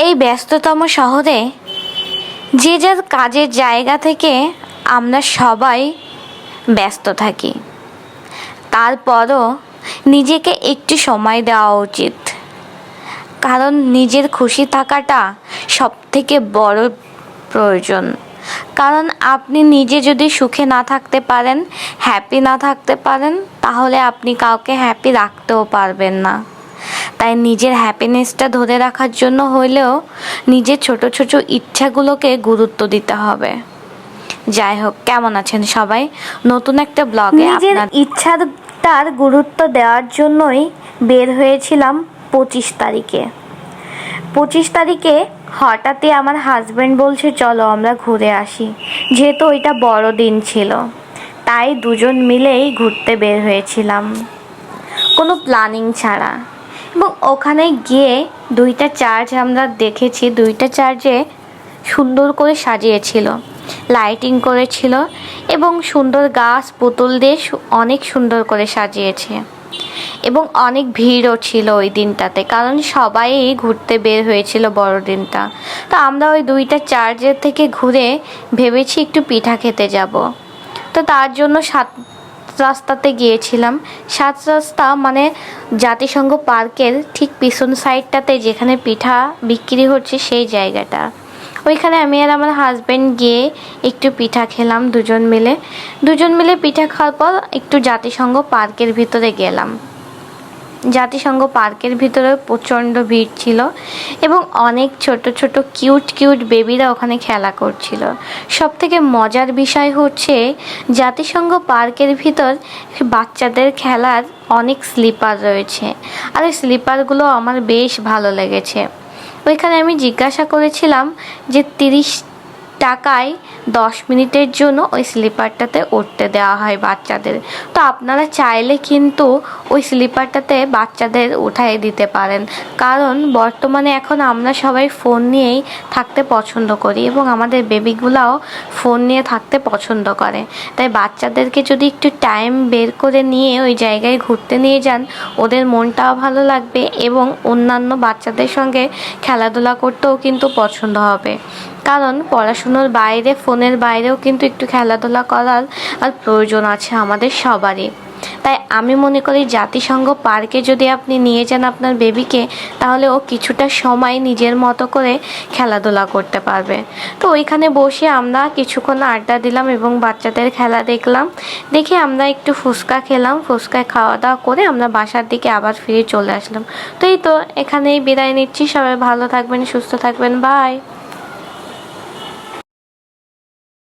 এই ব্যস্ততম শহরে যে যার কাজের জায়গা থেকে আমরা সবাই ব্যস্ত থাকি, তারপরও নিজেকে একটু সময় দেওয়া উচিত। কারণ নিজের খুশি থাকাটা সবথেকে বড় প্রয়োজন। কারণ আপনি নিজে যদি সুখে না থাকতে পারেন, হ্যাপি না থাকতে পারেন, তাহলে আপনি কাউকে হ্যাপি রাখতেও পারবেন না। তাই নিজের হ্যাপিনেসটা ধরে রাখার জন্য হইলেও নিজের ছোট ছোট ইচ্ছাগুলোকে গুরুত্ব দিতে হবে। যাই হোক, কেমন আছেন সবাই? নতুন একটা ব্লগে নিজের ইচ্ছাটার গুরুত্ব দেওয়ার জন্যই বের হয়েছিলাম 25 তারিখে হঠাৎই আমার হাজব্যান্ড বলছে চলো আমরা ঘুরে আসি, যেহেতু ওইটা বড়দিন ছিল। তাই দুজন মিলেই ঘুরতে বের হয়েছিলাম, কোনো প্ল্যানিং ছাড়া। এবং ওখানে গিয়ে দুইটা চার্চ আমরা দেখেছি, দুইটা চার্চে সুন্দর করে সাজিয়েছিল, লাইটিং করেছিল এবং সুন্দর গাছ পুতুল দিয়ে অনেক সুন্দর করে সাজিয়েছে। এবং অনেক ভিড়ও ছিল ওই দিনটাতে, কারণ সবাই ঘুরতে বের হয়েছিল বড়দিনটা। তো আমরা ওই দুইটা চার্চের থেকে ঘুরে ভেবেছি একটু পিঠা খেতে যাব। তো তার জন্য 7 রাস্তাতে গিয়েছিলাম। 7 রাস্তা মানে জাতিসংঘ পার্কের ঠিক পিছন সাইডটাতে যেখানে পিঠা বিক্রি হচ্ছে সেই জায়গাটা। ওইখানে আমি আর আমার হাজব্যান্ড গিয়ে একটু পিঠা খেলাম দুজন মিলে পিঠা খাওয়ার পর একটু জাতিসংঘ পার্কের ভিতরে গেলাম। জাতিসংঘ পার্কের ভিতরে প্রচণ্ড ভিড় ছিল এবং অনেক ছোট ছোট কিউট বেবিরা ওখানে খেলা করছিল। সবথেকে মজার বিষয় হচ্ছে জাতিসংঘ পার্কের ভিতর বাচ্চাদের খেলার অনেক স্লিপার রয়েছে, আর ওই স্লিপারগুলো আমার বেশ ভালো লেগেছে। ওইখানে আমি জিজ্ঞাসা করেছিলাম যে 30 টাকায় 10 মিনিটের জন্য ওই স্লিপারটাতে উঠতে দেওয়া হয় বাচ্চাদের। তো আপনারা চাইলে কিন্তু ওই স্লিপারটাতে বাচ্চাদের উঠাই দিতে পারেন, কারণ বর্তমানে এখন আমরা সবাই ফোন নিয়েই থাকতে পছন্দ করি এবং আমাদের বেবিগুলাও ফোন নিয়ে থাকতে পছন্দ করে। তাই বাচ্চাদেরকে যদি একটু টাইম বের করে নিয়ে ওই জায়গায় ঘুরতে নিয়ে যান, ওদের মনটাও ভালো লাগবে এবং অন্যান্য বাচ্চাদের সঙ্গে খেলাধুলা করতেও কিন্তু পছন্দ হবে। কারণ পড়াশুনোর বাইরে, ফোনের বাইরেও কিন্তু একটু খেলাধুলা করার প্রয়োজন আছে আমাদের সবারই। তাই আমি মনে করি জাতিসংঘ পার্কে যদি আপনি নিয়ে যান আপনার বেবিকে, তাহলে ও কিছুটা সময় নিজের মতো করে খেলাধুলা করতে পারবে। তো ওইখানে বসে আমরা কিছুক্ষণ আড্ডা দিলাম এবং বাচ্চাদের খেলা দেখলাম। দেখে আমরা একটু ফুচকা খেলাম, ফুচকা খাওয়া দাওয়া করে আমরা বাসার দিকে আবার ফিরে চলে আসলাম। তো এই তো এখানেই বিদায় নিচ্ছি। সবাই ভালো থাকবেন, সুস্থ থাকবেন, বাই।